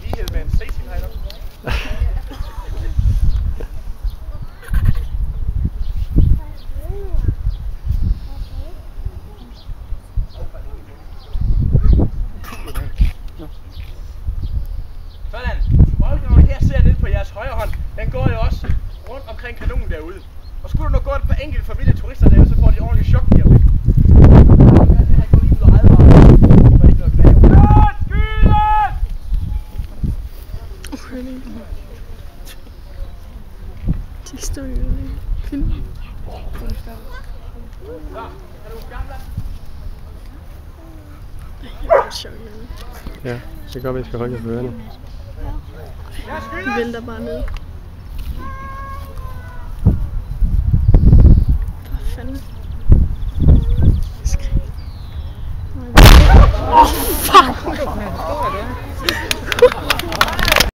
lighed med en Cecil herinde. Sådan. Voldgraven her ser ned på jeres højre hånd. Den går jo også rundt omkring kanonen derude. Og skulle du nu gå et par enkelte familie turister derude, så får de ordentligt chok lige om lidt. De står jo i kvinden. Ja, det gør vi skal holde jer for ørerne. De vælter bare ned. Hvad fanden? Skrig. Fuck!